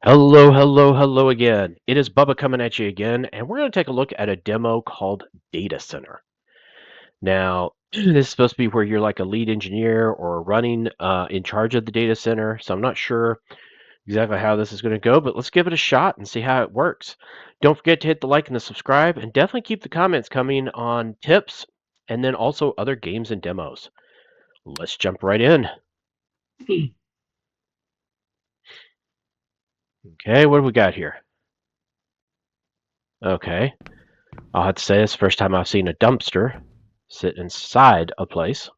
Hello, hello, hello again. It is Bubba coming at you again, and we're going to take a look at a demo called Data Center. Now, this is supposed to be where you're like a lead engineer or running in charge of the data center. So I'm not sure exactly how this is going to go, but let's give it a shot and see how it works. Don't forget to hit the like and the subscribe, and definitely keep the comments coming on tips and then also other games and demos. Let's jump right in. Okay, what do we got here? Okay. I'll have to say it's the first time I've seen a dumpster sit inside a place.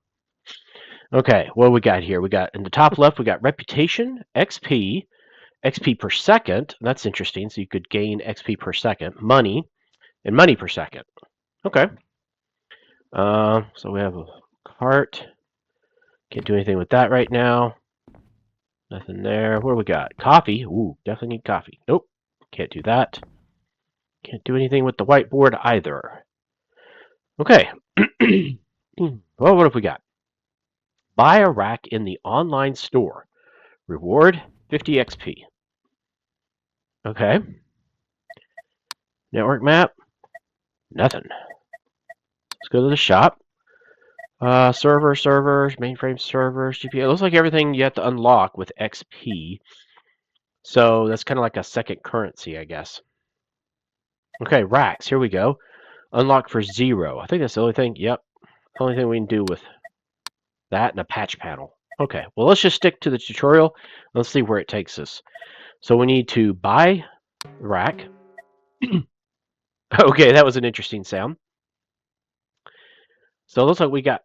Okay, what do we got here? We got in the top left, we got reputation, XP, XP per second. That's interesting. So you could gain XP per second, money, and money per second. Okay. So we have a cart. Can't do anything with that right now. Nothing there. What do we got? Coffee. Ooh, definitely need coffee. Nope. Can't do that. Can't do anything with the whiteboard either. Okay. Well, what have we got? Buy a rack in the online store. Reward 50 XP. Okay. Network map. Nothing. Let's go to the shop. Servers, mainframe servers, GPU. It looks like everything you have to unlock with XP. So that's kind of like a second currency, I guess. Okay, racks. Here we go. Unlock for 0. I think that's the only thing. Yep. Only thing we can do with that and a patch panel. Okay, well, let's just stick to the tutorial. Let's see where it takes us. So we need to buy rack. Okay, that was an interesting sound. So it looks like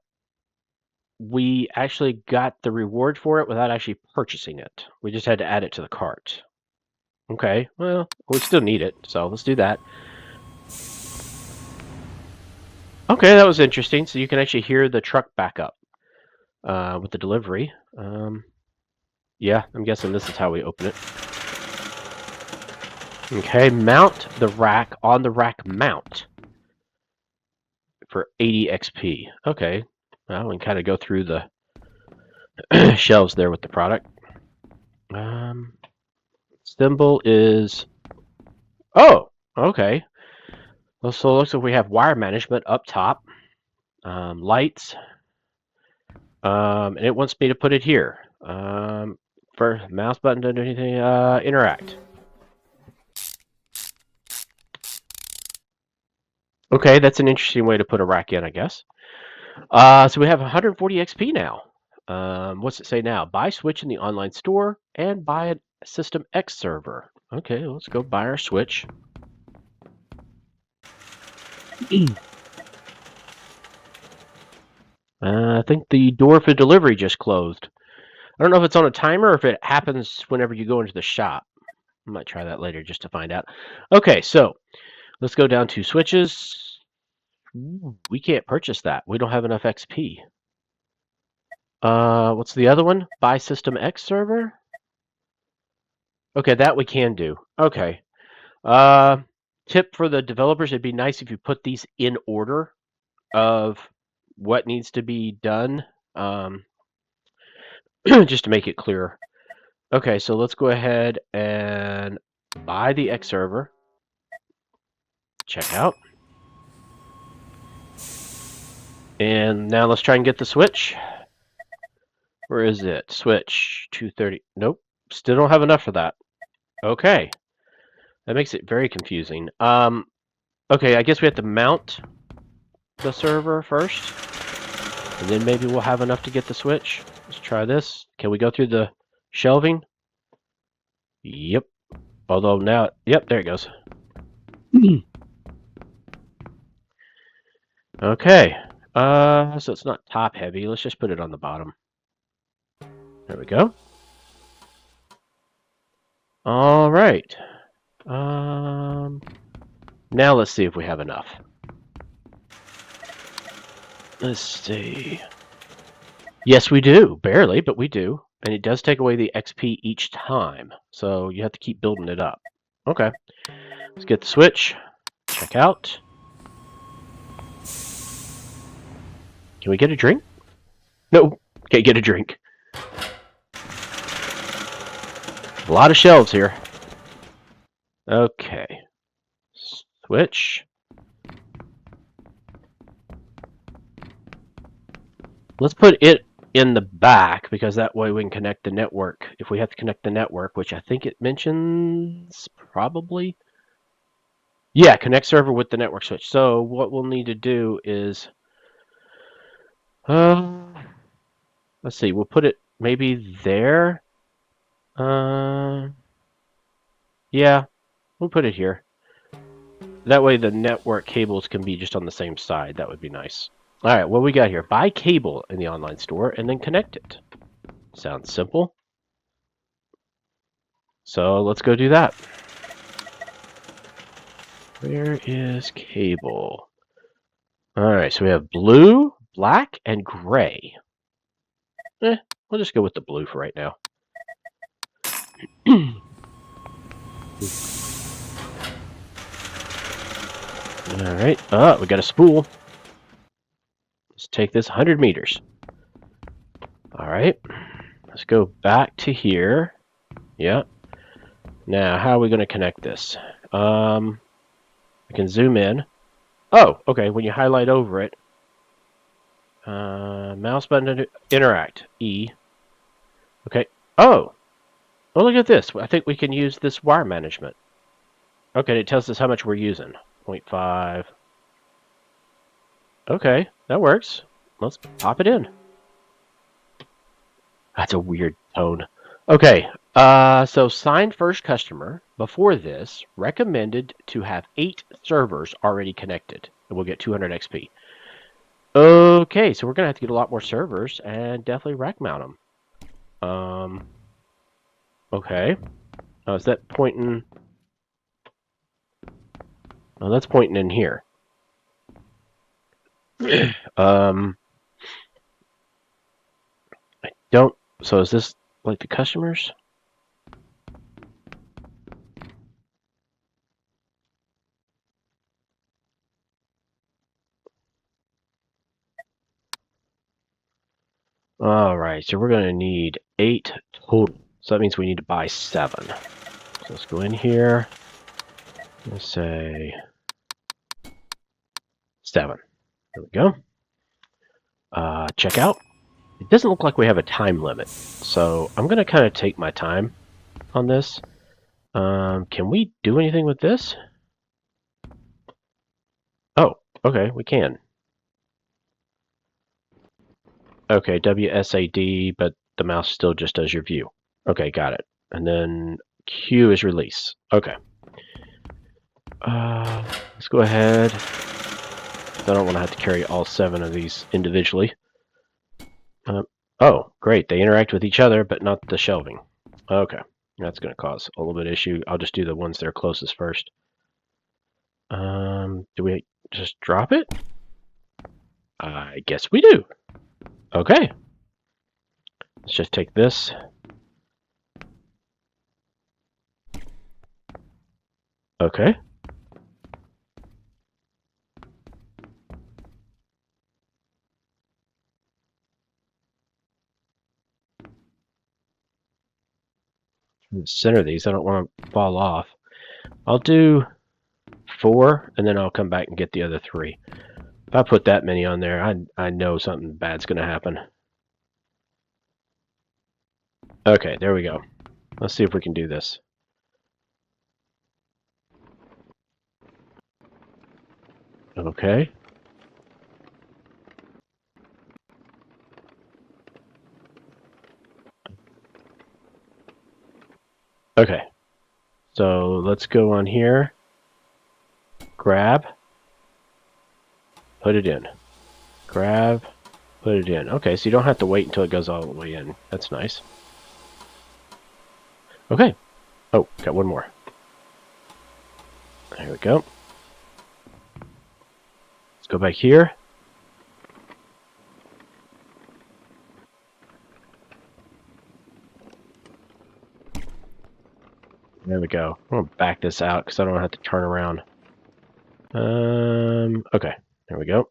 we actually got the reward for it without actually purchasing it. We just had to add it to the cart. Okay, well, we still need it, so let's do that. Okay, that was interesting. So you can actually hear the truck back up with the delivery. Yeah, I'm guessing this is how we open it. Okay, mount the rack on the rack mount for 80 XP. Okay, well, we can kind of go through the shelves there with the product. Symbol is... Oh, okay. Well, so it looks like we have wire management up top. Lights. And it wants me to put it here. For mouse button, doesn't do anything. Interact. Okay, that's an interesting way to put a rack in, I guess. So we have 140 XP now. What's it say now? Buy Switch in the online store and buy a System X server. Okay, let's go buy our Switch. I think the door for delivery just closed. I don't know if it's on a timer or if it happens whenever you go into the shop. I might try that later just to find out. Okay, so let's go down to switches. We can't purchase that. We don't have enough XP. What's the other one? Buy System X server? Okay, that we can do. Okay. Tip for the developers, it'd be nice if you put these in order of what needs to be done, just to make it clear. Okay, so let's go ahead and buy the X server. Check out. And now let's try and get the Switch. Where is it? Switch 230. Nope. Still don't have enough for that. Okay. That makes it very confusing. Okay, I guess we have to mount the server first. And then maybe we'll have enough to get the Switch. Let's try this. Can we go through the shelving? Yep. Although now, yep, there it goes. Okay. So it's not top heavy. Let's just put it on the bottom. There we go. All right. Now let's see if we have enough. Let's see. Yes, we do. Barely, but we do. And it does take away the XP each time. So you have to keep building it up. Okay. Let's get the Switch. Check out. Can we get a drink? No. Can't get a drink. A lot of shelves here. Okay. Switch. Let's put it in the back because that way we can connect the network. If we have to connect the network, which I think it mentions probably. Yeah, connect server with the network switch. So what we'll need to do is, let's see, we'll put it maybe there. Yeah, we'll put it here. That way the network cables can be just on the same side. That would be nice. All right, what we got here? Buy cable in the online store and then connect it. Sounds simple. So let's go do that. Where is cable? All right, so we have blue, black, and gray. We'll just go with the blue for right now. All right. We got a spool. Let's take this 100 meters. All right. Let's go back to here. Yep. Now, how are we going to connect this? We can zoom in. Oh, okay. When you highlight over it, mouse button to interact. E. Okay. Oh, look at this. I think we can use this wire management. Okay, it tells us how much we're using. 0.5. Okay, that works. Let's pop it in. That's a weird tone. Okay, so signed first customer. Before this, recommended to have 8 servers already connected, and we'll get 200 XP. Okay, so we're gonna have to get a lot more servers and definitely rack mount them. Okay. Oh, is that pointing? Oh, that's pointing in here. I don't. So is this like the customers? All right, so we're gonna need 8 total. So that means we need to buy 7. So let's go in here. Let's say 7. There we go. Check out. It doesn't look like we have a time limit, so I'm gonna kind of take my time on this. Can we do anything with this? Oh, okay, we can. Okay, WSAD, but the mouse still just does your view. Okay, got it. And then Q is release. Okay. Let's go ahead. I don't want to have to carry all 7 of these individually. Oh, great. They interact with each other, but not the shelving. Okay. That's going to cause a little bit of issue. I'll just do the ones that are closest first. Do we just drop it? I guess we do. Okay. Let's just take this. Okay. Center these. I don't want to fall off. I'll do 4, and then I'll come back and get the other 3. If I put that many on there, I know something bad's going to happen. Okay, there we go. Let's see if we can do this. Okay. Okay. So let's go on here. Grab. Put it in. Grab. Put it in. Okay, so you don't have to wait until it goes all the way in. That's nice. Okay. Oh, got one more. There we go. Let's go back here. There we go. I'm going to back this out because I don't have to turn around. Okay. There we go.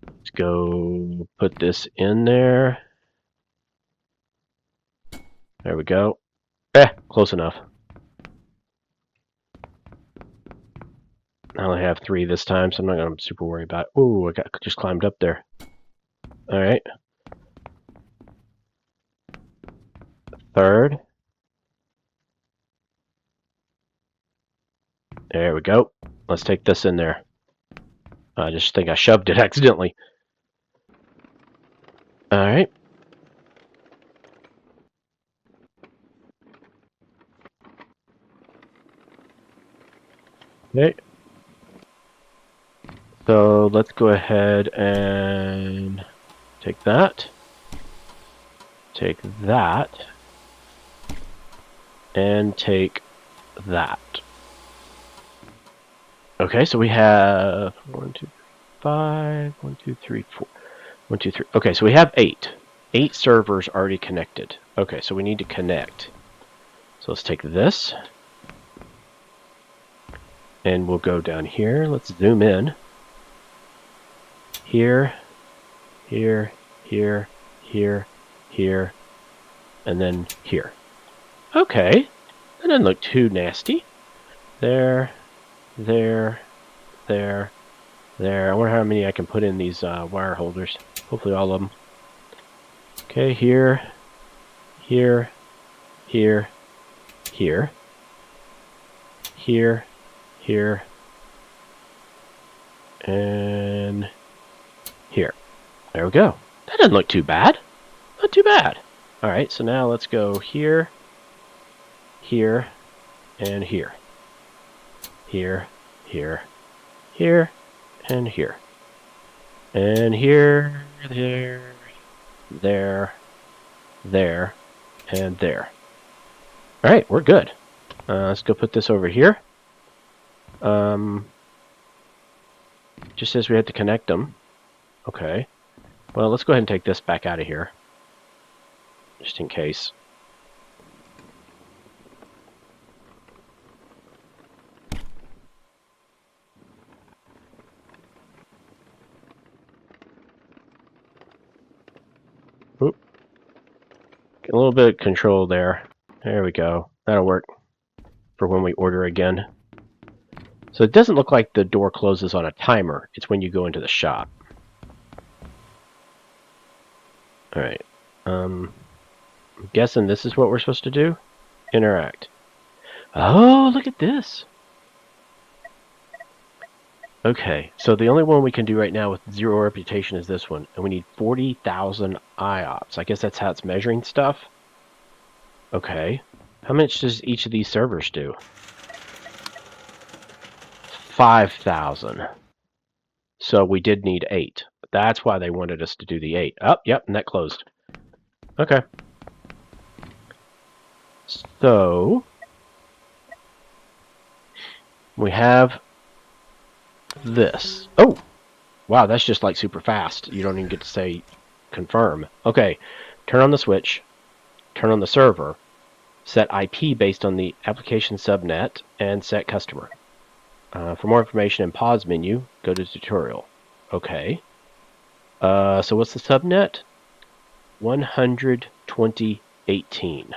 Let's go put this in there. There we go. Close enough. I only have 3 this time, so I'm not going to super worry about it. Ooh, I just climbed up there. Alright. Third. There we go. Let's take this in there. I just think I shoved it accidentally. Alright. Okay. So let's go ahead and take that. Take that. And take that. Okay, so we have 1, 2, 5, 1, 2, 3, 4. 1, 2, 3. Okay, so we have 8. 8 servers already connected. Okay, so we need to connect. So let's take this. And we'll go down here. Let's zoom in. Here, here, here, here, here, and then here. Okay, that doesn't look too nasty. There, there, there, there. I wonder how many I can put in these wire holders. Hopefully all of them. Okay, here, here, here, here, here, here, and here. There we go. That doesn't look too bad. Not too bad. Alright, so now let's go here, here, and here. Here, here, here, and here. And here, there, there, there, and there. Alright, we're good. Let's go put this over here. Just says we had to connect them. Okay. Well, let's go ahead and take this back out of here. Just in case. Oop. Get a little bit of control there. There we go. That'll work for when we order again. So it doesn't look like the door closes on a timer. It's when you go into the shop. Alright. I'm guessing this is what we're supposed to do? Interact. Oh, look at this! Okay, so the only one we can do right now with 0 reputation is this one, and we need 40,000 IOPS. I guess that's how it's measuring stuff. Okay. How much does each of these servers do? 5,000. So we did need 8. That's why they wanted us to do the 8. Oh, yep, and that closed. Okay. So we have this. Oh! Wow, that's just like super fast. You don't even get to say confirm. Okay. Turn on the switch. Turn on the server. Set IP based on the application subnet, and set customer. For more information in pause menu, go to tutorial. Okay. So what's the subnet? 120.18.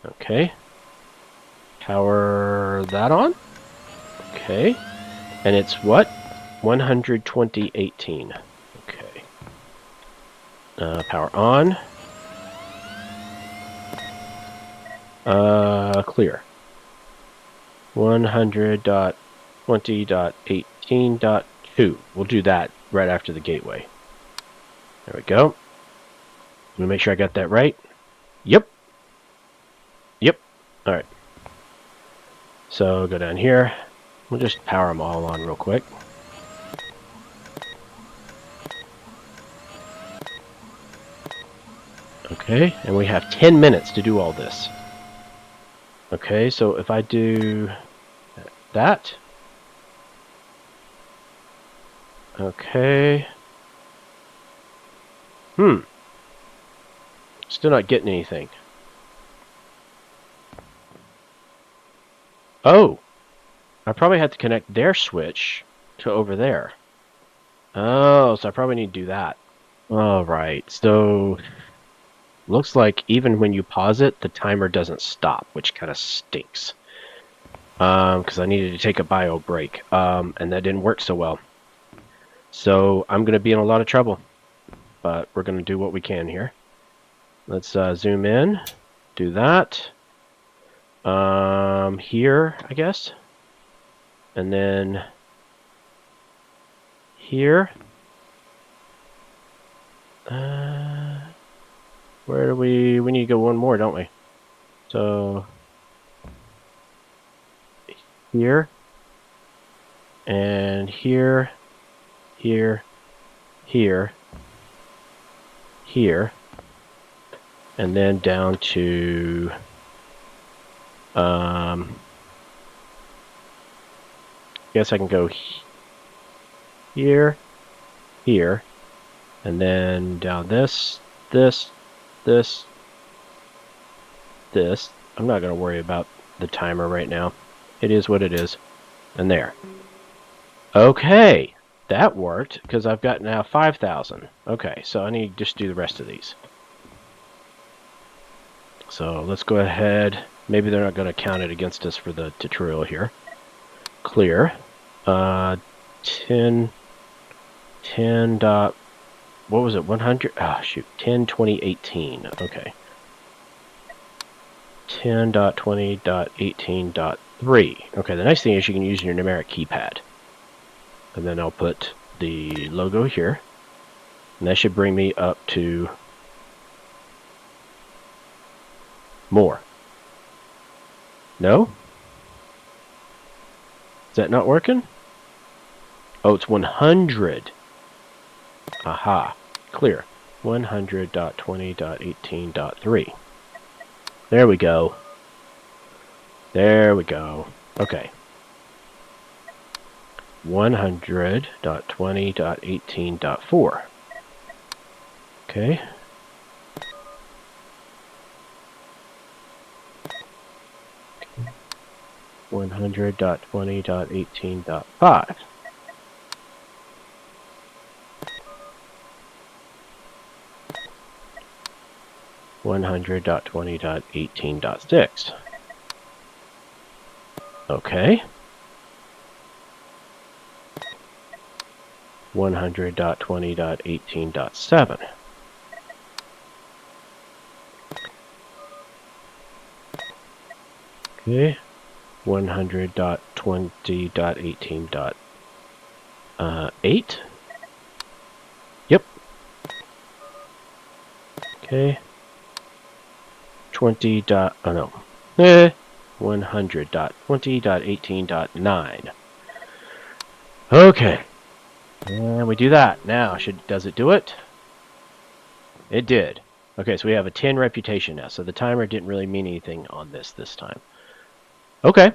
Okay. Power that on. Okay. And it's what? 120.18. Okay. Power on. Clear. 100.20.18.2. We'll do that right after the gateway. There we go. Let me make sure I got that right. Yep. Yep. Alright. So go down here. We'll just power them all on real quick. Okay, and we have 10 minutes to do all this. Okay, so if I do that. Okay. Still not getting anything. Oh! I probably had to connect their switch to over there. Oh, so I probably need to do that. Alright, so Looks like even when you pause it, the timer doesn't stop, which kind of stinks. Because I needed to take a bio break, and that didn't work so well. So I'm going to be in a lot of trouble, but we're going to do what we can here. Let's zoom in, do that. Here, I guess. And then here. Where do we need to go one more, don't we? So here and here, here, here, here, and then down to guess I can go here, here, and then down this. I'm not going to worry about the timer right now. It is what it is. And there. Okay, that worked because I've got now 5,000. Okay, so I need to just do the rest of these. So let's go ahead. Maybe they're not going to count it against us for the tutorial here. Clear. 10 dot, what was it, 100? Ah, shoot, 10/20/18. Okay. 10.20.18.3. Okay, the nice thing is you can use your numeric keypad. And then I'll put the logo here. And that should bring me up to more. No? Is that not working? Oh, it's 100. Aha. Clear. 100.20.18.3. There we go. There we go. Okay. 100.20.18.4. Okay. Okay. 100.20.18.5. $100.20.18.6. Okay. 100.20.18.7. Okay. 100.20.18.8. Yep. Okay. 100.20.18.9. Okay. And we do that. Now, does it do it? It did. Okay, so we have a 10 reputation now. So the timer didn't really mean anything on this time. Okay.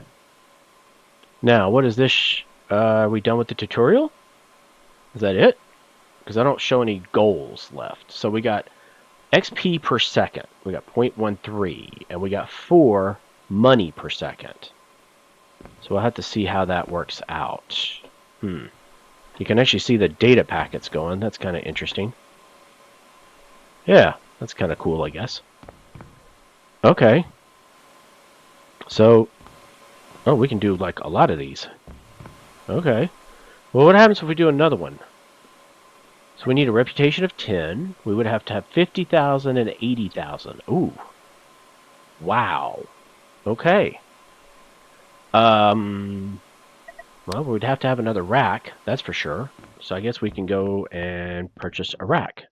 Now, what is this? Are we done with the tutorial? Is that it? Because I don't show any goals left. So we got XP per second. We got 0.13. And we got 4 money per second. So we'll have to see how that works out. You can actually see the data packets going. That's kind of interesting. Yeah, that's kind of cool, I guess. Okay. So, oh, we can do like a lot of these. Okay. Well, what happens if we do another one? So we need a reputation of 10. We would have to have 50,000 and 80,000. Ooh. Wow. Okay. Well, we'd have to have another rack, that's for sure. So I guess we can go and purchase a rack.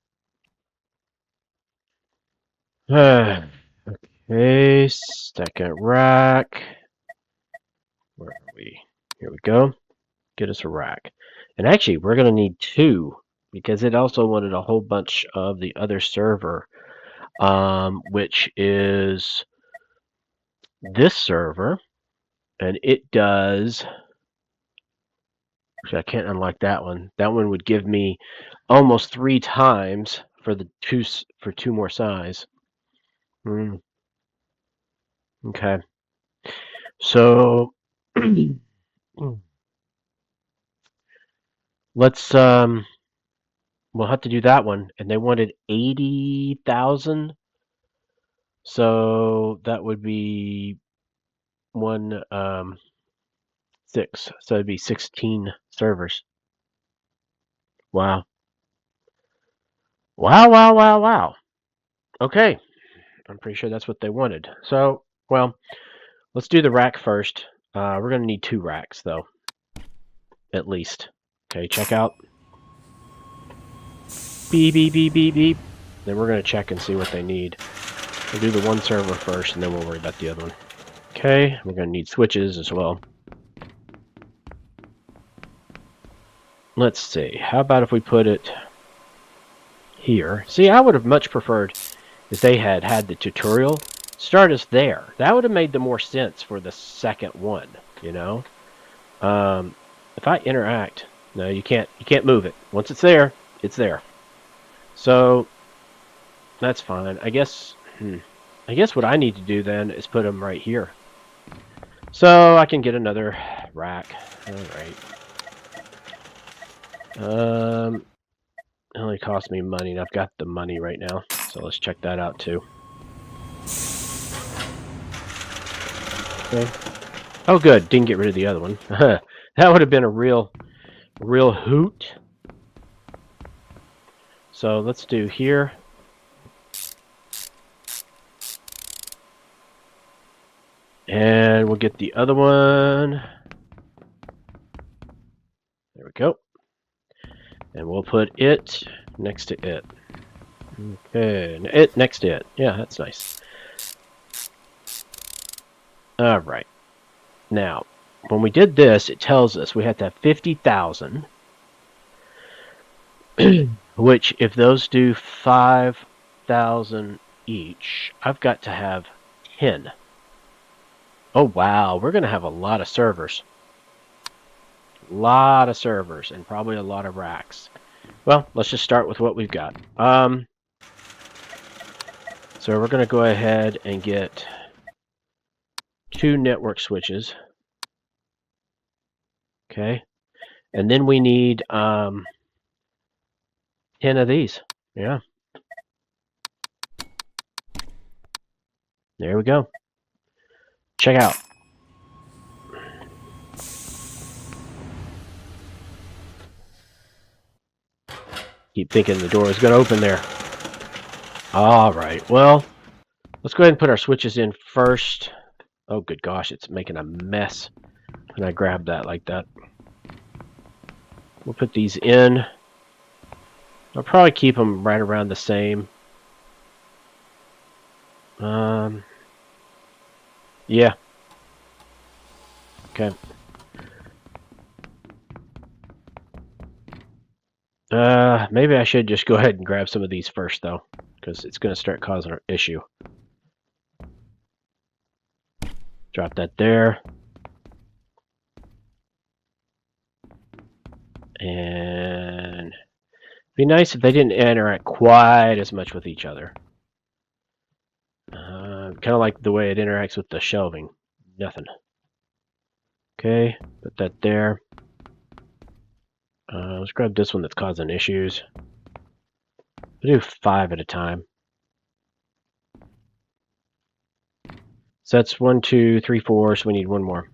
Okay, second rack. Where are we? Here we go. Get us a rack. And actually, we're going to need 2 because it also wanted a whole bunch of the other server, which is this server. And it does... Actually, I can't unlock that one. That one would give me almost 3 times for the 2 more size. Okay. So let's we'll have to do that one. And they wanted 80,000 So that would be 6. So it'd be 16 servers. Wow. Wow, wow, wow, wow. Okay. I'm pretty sure that's what they wanted. So, well, let's do the rack first. We're going to need 2 racks, though. At least. Okay, check out. Beep, beep, beep, beep, beep. Then we're going to check and see what they need. We'll do the one server first, and then we'll worry about the other one. Okay, we're going to need switches as well. Let's see. How about if we put it here? See, I would have much preferred if they had had the tutorial start us there. That would have made the more sense for the second one, you know? If I interact, no, you can't move it. Once it's there, it's there. So that's fine. I guess what I need to do then is put them right here. So I can get another rack. All right. It only cost me money, and I've got the money right now. So let's check that out too. Okay. Oh, good. Didn't get rid of the other one. That would have been a real hoot. So let's do here. And we'll get the other one. There we go. And we'll put it next to it. Okay, it next to it. Yeah, that's nice. All right. Now, when we did this, it tells us we had to have 50,000. Which, if those do 5,000 each, I've got to have 10. Oh, wow. We're going to have a lot of servers. A lot of servers and probably a lot of racks. Well, let's just start with what we've got. So we're going to go ahead and get 2 network switches. Okay. And then we need 10 of these. Yeah. There we go. Check out. Keep thinking the door is going to open there. All right. Well, let's go ahead and put our switches in first. Oh, good gosh, it's making a mess when I grab that like that. We'll put these in. I'll probably keep them right around the same. Yeah. Okay. Maybe I should just go ahead and grab some of these first, though, because it's going to start causing an issue. Drop that there. And it'd be nice if they didn't interact quite as much with each other. Kind of like the way it interacts with the shelving. Nothing. Okay, put that there. Let's grab this one that's causing issues. We'll do 5 at a time. So that's 1, 2, 3, 4, so we need one more.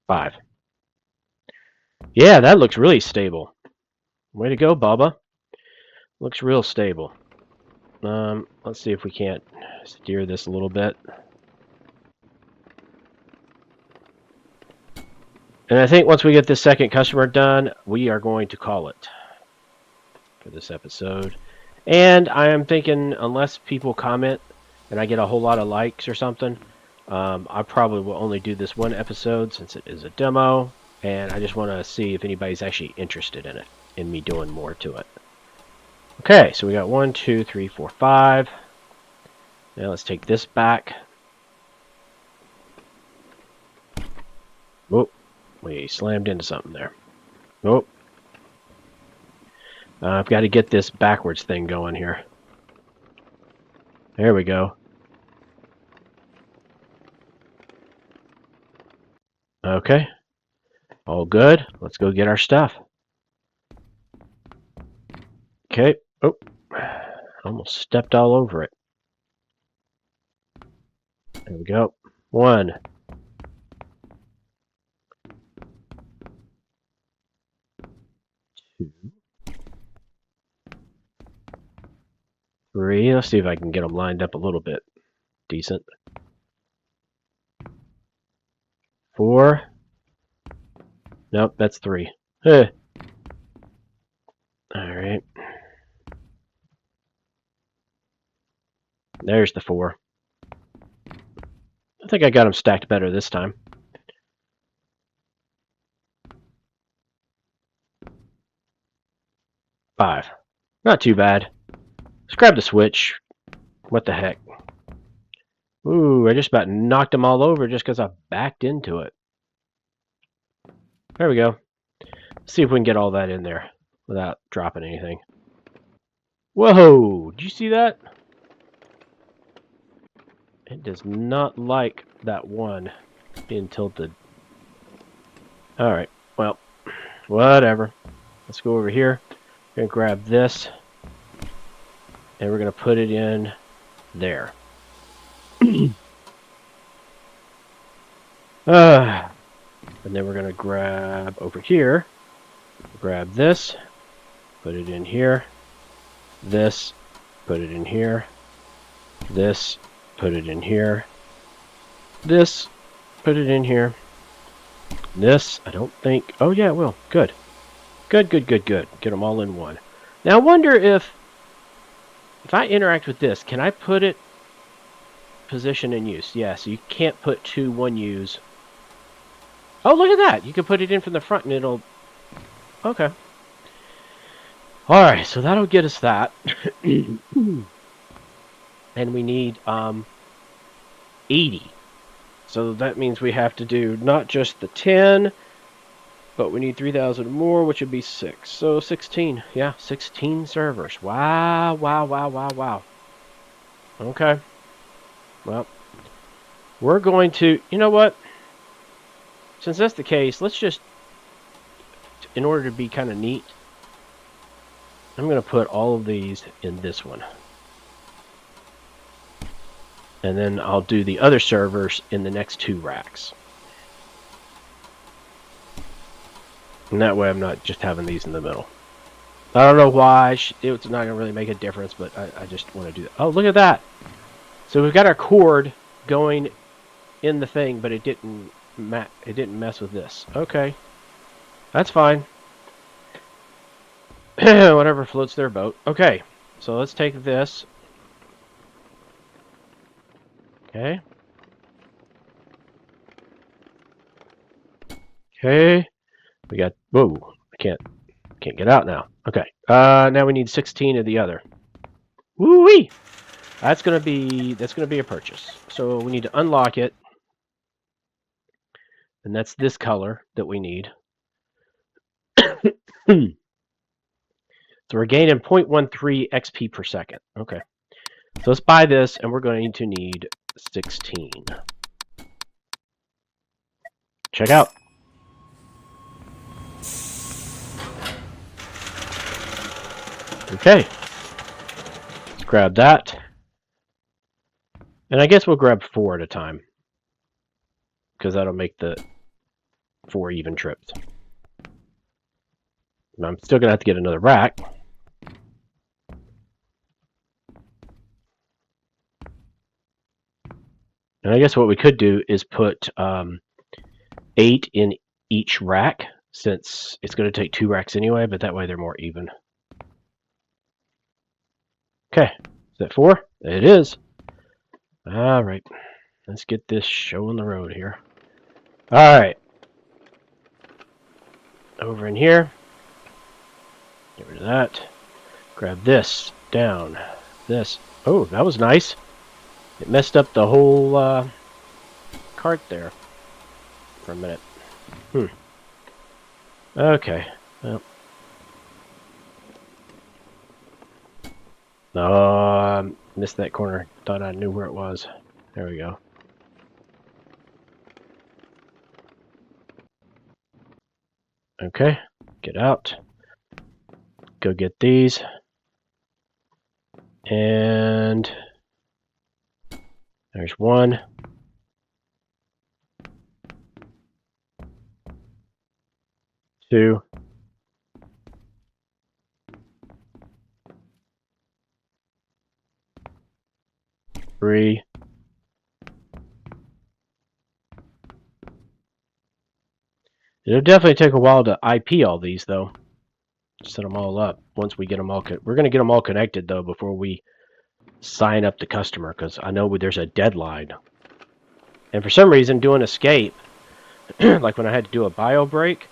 Five. Yeah, that looks really stable. Way to go, Bubba. Looks real stable. Let's see if we can't steer this a little bit. And I think once we get this second customer done, we are going to call it for this episode. And I am thinking, unless people comment and I get a whole lot of likes or something, I probably will only do this one episode since it is a demo. And I just want to see if anybody's actually interested in it, in me doing more to it. Okay, so we got 1, 2, 3, 4, 5. Now let's take this back. Whoop. We slammed into something there. Oh. I've got to get this backwards thing going here. There we go. Okay. All good. Let's go get our stuff. Okay. Oh, almost stepped all over it. There we go. 1, 2, 3. Let's see if I can get them lined up a little bit decent. 4. Nope, that's 3. All right. There's the 4. I think I got them stacked better this time. 5. Not too bad. Let's grab the switch. What the heck? Ooh, I just about knocked them all over just because I backed into it. There we go. Let's see if we can get all that in there without dropping anything. Whoa! Did you see that? It does not like that one being tilted. Alright, well, whatever. Let's go over here. We're going to grab this. And we're going to put it in there. And then we're going to grab over here. Grab this. Put it in here. This. Put it in here. This. Put it in here. This. Put it in here. This, I don't think... Oh, yeah, it will. Good. Good, good, good, good. Get them all in one. Now, I wonder if I interact with this, can I put it position and use? Yeah, so you can't put 2 1Us. Oh, look at that. You can put it in from the front and it'll... Okay. Alright, so that'll get us that. And we need 80. So that means we have to do not just the 10, but we need 3,000 more, which would be 6. So 16. Yeah, 16 servers. Wow, wow, wow, wow, wow. Okay. Well, we're going to... You know what? Since that's the case, let's just... In order to be kind of neat, I'm going to put all of these in this one. And then I'll do the other servers in the next 2 racks. And that way I'm not just having these in the middle. I don't know why. It's not going to really make a difference, but I just want to do that. Oh, look at that. So we've got our cord going in the thing, but it didn't mess with this. Okay. That's fine. Whatever floats their boat. Okay. So let's take this. Okay. Okay. We got... Whoa. I can't get out now. Okay. Now we need 16 of the other. Woo-wee! That's gonna be a purchase. So we need to unlock it. And that's this color that we need. So we're gaining 0.13 XP per second. Okay. So let's buy this, and we're going to need 16. Check out. Okay. Let's grab that. And I guess we'll grab 4 at a time. Because that'll make the 4 even trips. And I'm still going to have to get another rack. And I guess what we could do is put 8 in each rack, since it's going to take 2 racks anyway, but that way they're more even. Okay, is that 4? It is. Alright, let's get this show on the road here. Alright. Over in here. Get rid of that. Grab this. Down. This. Oh, that was nice. It messed up the whole cart there for a minute. Okay. Well. No, missed that corner. Thought I knew where it was. There we go. Okay, get out. Go get these. And there's one. Two. Three. It'll definitely take a while to IP all these, though. Set them all up once we get them all. We're going to get them all connected, though, before we sign up the customer, because I know there's a deadline. And for some reason, doing escape, like when I had to do a bio break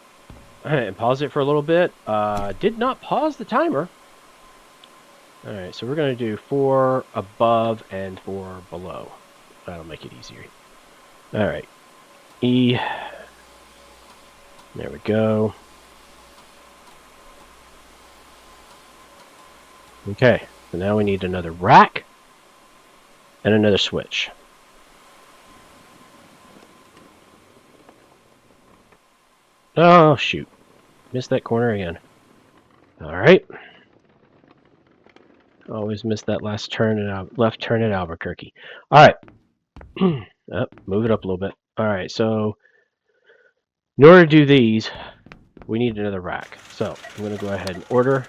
and pause it for a little bit, did not pause the timer. Alright, so we're going to do 4 above and 4 below. That'll make it easier. Alright. E. There we go. Okay, so now we need another rack and another switch. Oh, shoot. Missed that corner again. Alright. Always miss that last turn and left turn at Albuquerque. Alright. Move it up a little bit. Alright, so in order to do these, we need another rack. So I'm going to go ahead and order.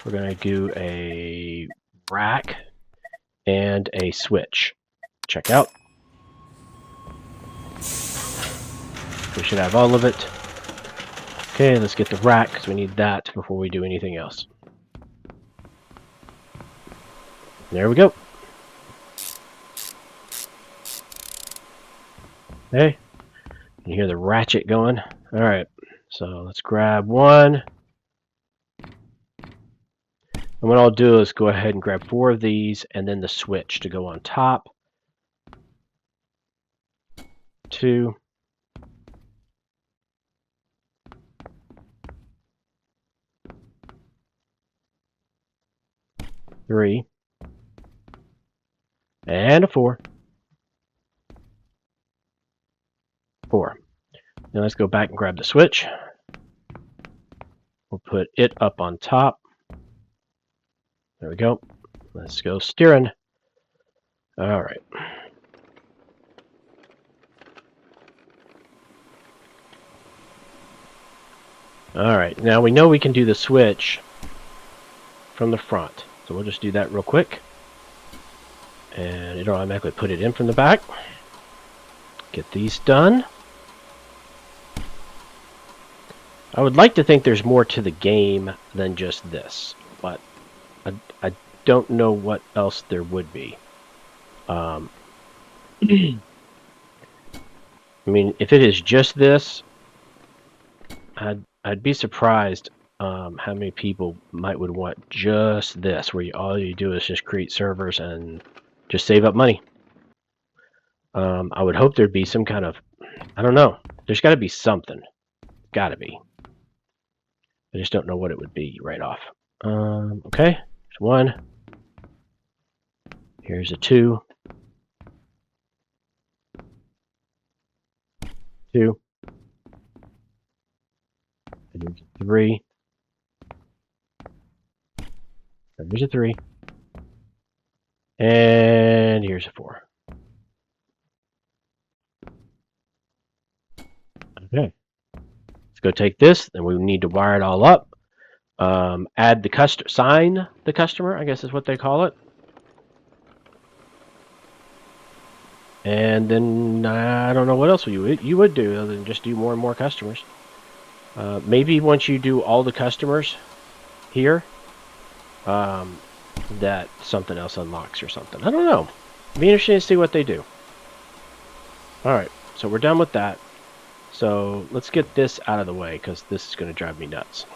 We're going to do a rack and a switch. Check out. We should have all of it. Okay, let's get the rack because we need that before we do anything else. There we go. Hey, you hear the ratchet going? All right, so let's grab one. And what I'll do is go ahead and grab 4 of these and then the switch to go on top. 2. 3. And a 4. 4. Now let's go back and grab the switch. We'll put it up on top. There we go. Let's go steering. All right. All right. Now we know we can do the switch from the front. So we'll just do that real quick. And it'll automatically put it in from the back. Get these done. I would like to think there's more to the game than just this, but I don't know what else there would be. I mean, if it is just this, I'd be surprised how many people would want just this, where all you do is just create servers and just save up money. I would hope there'd be some kind of, I don't know. There's got to be something. Got to be. I just don't know what it would be right off. Okay, there's 1. Here's a 2. 2. And here's a 3. And here's a 3. And here's a 4. Okay. Let's go take this, and we need to wire it all up. Add the sign the customer, I guess is what they call it. And then I don't know what else you would do other than just do more and more customers. Maybe once you do all the customers here, that something else unlocks or something. I don't know. It'd be interesting to see what they do. Alright, so we're done with that. So let's get this out of the way because this is going to drive me nuts.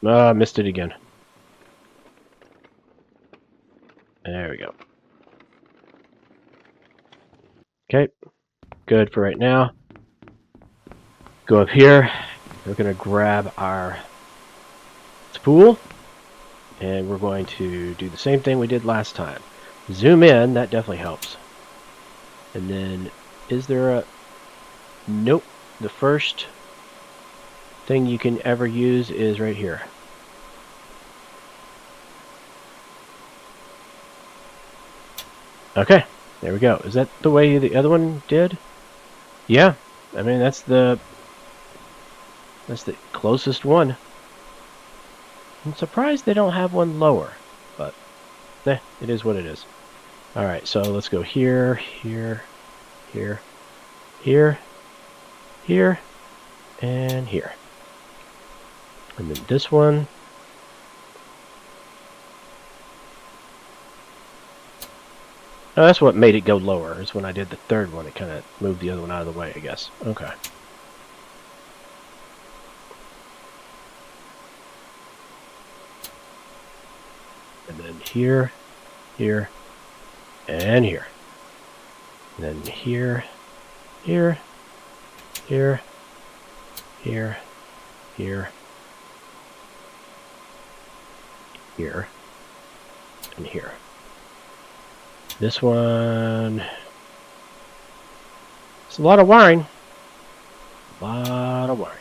I missed it again. There we go. Okay, good for right now. Go up here. We're going to grab our spool, and we're going to do the same thing we did last time. Zoom in, that definitely helps. And then, is there a... Nope. The first thing you can ever use is right here. Okay, there we go. Is that the way the other one did? Yeah, I mean that's the closest one. I'm surprised they don't have one lower, but it is what it is. All right, so let's go here, here, here, here, here, and here. And then this one. Oh, that's what made it go lower. Is when I did the third one, it kind of moved the other one out of the way, I guess. Okay. And then here, here, and here. And then here, here, here, here, here, here, and here. This one, it's a lot of wiring. A lot of wiring.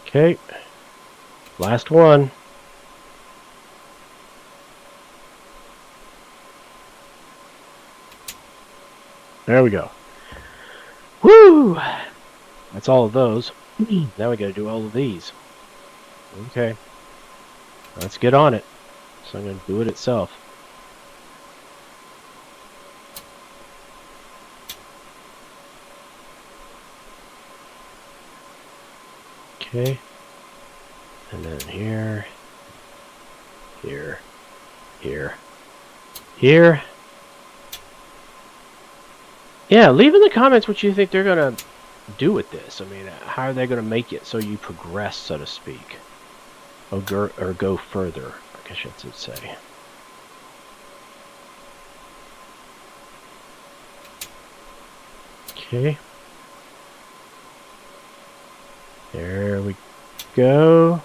Okay, last one. There we go. Woo! That's all of those. Now we gotta do all of these. Okay. Let's get on it. So I'm gonna do it itself. Okay. And then here, here, here, here. Yeah, leave in the comments what you think they're gonna do with this. I mean, how are they gonna make it so you progress, so to speak, or go further, I guess you should say. Okay. There we go.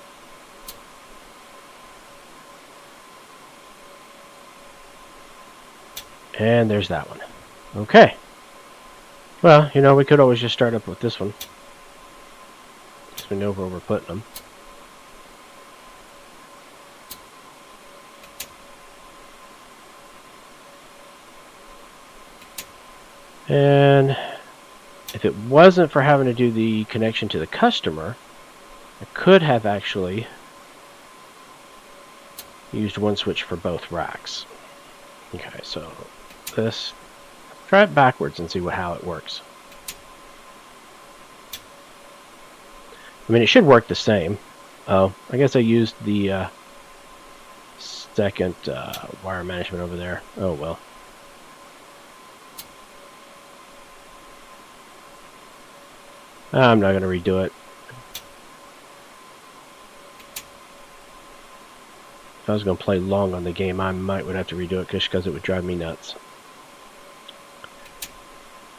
And there's that one. Okay. Well, you know, we could always just start up with this one. Because we know where we're putting them. And if it wasn't for having to do the connection to the customer, I could have actually used one switch for both racks. Okay, so this, try it backwards and see how it works. I mean, it should work the same. Oh, I guess I used the second wire management over there. Oh well. I'm not going to redo it. If I was going to play long on the game, I would have to redo it just because it would drive me nuts.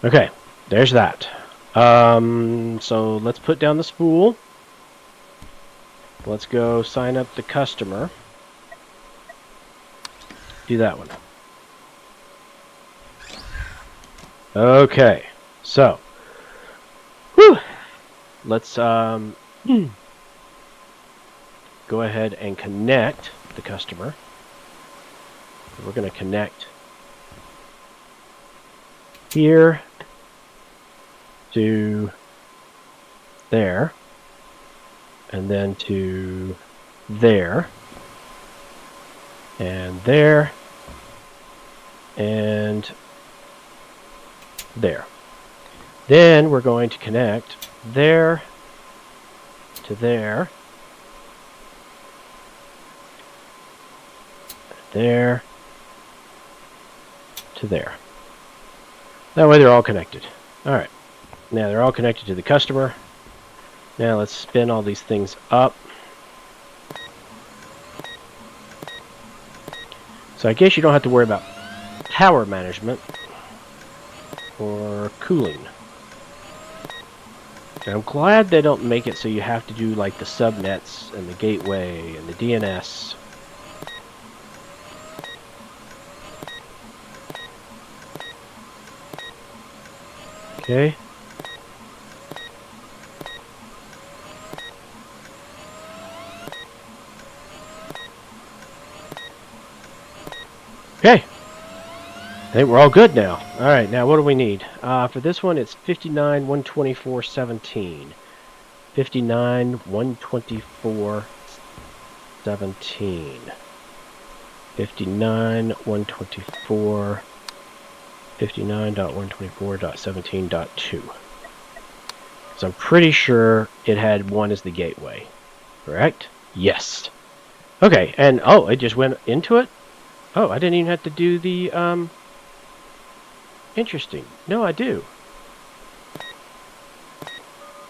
Okay, there's that. So let's put down the spool. Let's go sign up the customer. Do that one. Okay, so let's go ahead and connect the customer. We're going to connect here to there, and then to there, and there, and there. Then we're going to connect there to there, there to there. That way they're all connected. Alright, now they're all connected to the customer. Now let's spin all these things up. So I guess you don't have to worry about power management or cooling. And I'm glad they don't make it so you have to do like the subnets and the gateway and the DNS Okay. Okay. I think we're all good now. All right, now what do we need? For this one, it's 59, 124, 17. 59, 124, 17. 59, 124, 59.124.17.2. So I'm pretty sure it had 1 as the gateway. Correct? Yes. Okay, and oh, it just went into it? Oh, I didn't even have to do the, interesting. No, I do.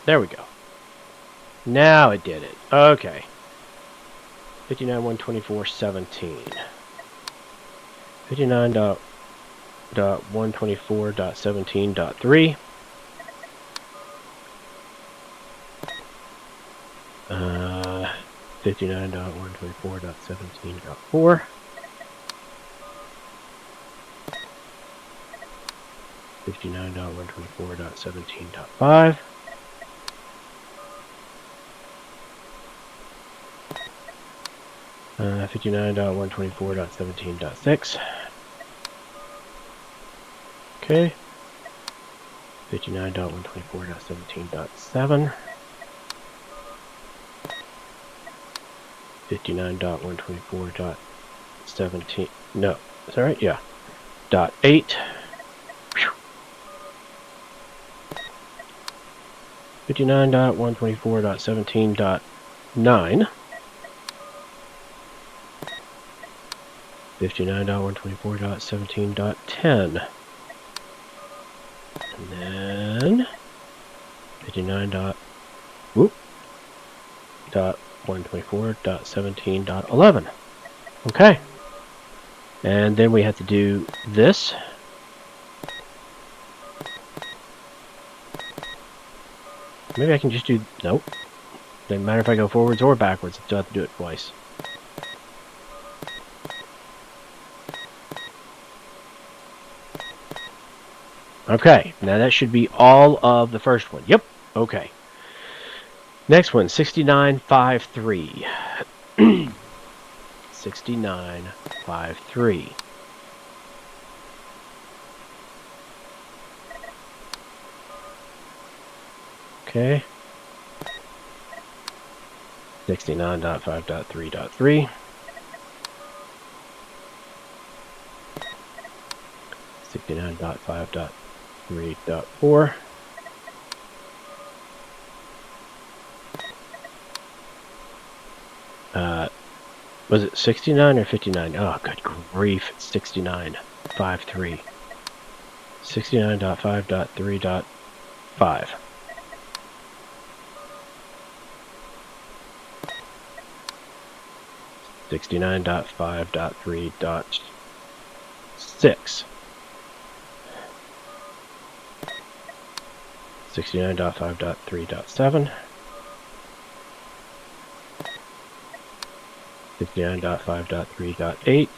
There we go. Now it did it. Okay. 59, 124, 17. 59.124.17.3. 59.124.17.4. 59.124.17.5. 59.124.17.6. Okay. 59.124.17.7. 59.124.17. No, is that right? Yeah. .8. 59.124.17.9. 59.124.17.10. And then 59.124.17.11. Okay. And then we have to do this. Maybe I can just do... Nope. Doesn't matter if I go forwards or backwards. I still have to do it twice. Okay. Now that should be all of the first one. Yep. Okay. Next one. 6953. 6953. Okay. 69.5.3.3. 69.5.3.4. Was it 69 or 59? Oh, good grief. It's 69.53. 69.5.3.5. 69.5.3.6. 69.5.3.7. 69.5.3.8.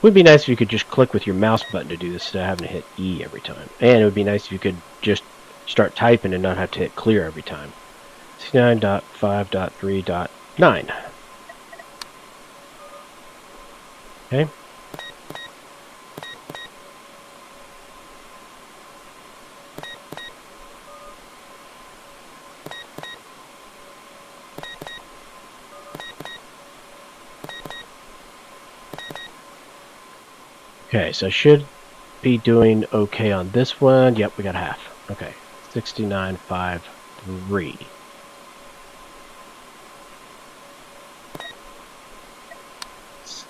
Would be nice if you could just click with your mouse button to do this instead of having to hit E every time. And it would be nice if you could just start typing and not have to hit clear every time. 69.5.3.9. Okay. Okay, so I should be doing okay on this one. Yep, we got half. Okay, 69.53.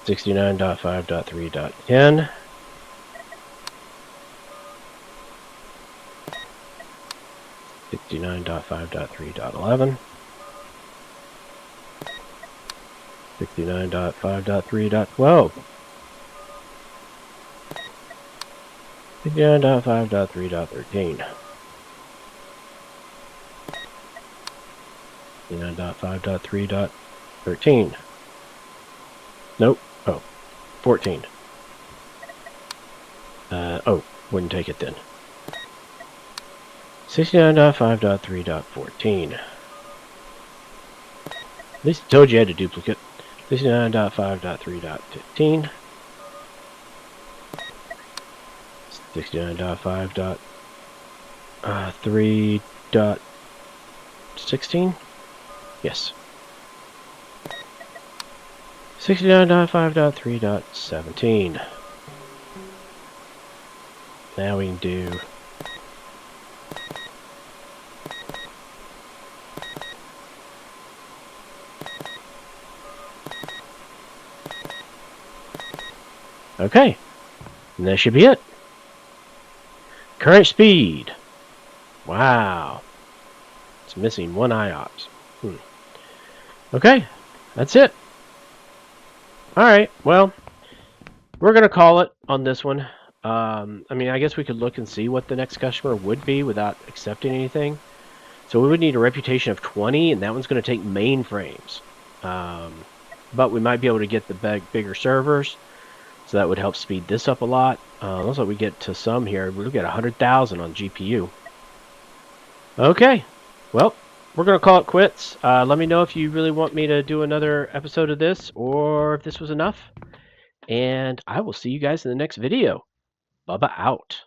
69.5.3.10. 69.5.3.11. 69.5.3.12. 69.5.3.13. 69.5.3.13. Nope. Oh, 14. Oh, wouldn't take it then. 69.5.3.14. At least it told you I had a duplicate. 69.5.3.15. 69.5.3.16. Yes. 69.5.3.17. Now we can do okay. And that should be it. Current speed. Wow. It's missing one IOPS. Okay. That's it. Alright. Well, we're going to call it on this one. I mean, I guess we could look and see what the next customer would be without accepting anything. So we would need a reputation of 20, and that one's going to take mainframes. But we might be able to get the bigger servers, so that would help speed this up a lot. Looks like we get to some here. We'll get 100,000 on GPU. Okay, well, we're going to call it quits. Let me know if you really want me to do another episode of this, or if this was enough. And I will see you guys in the next video. Bubba out.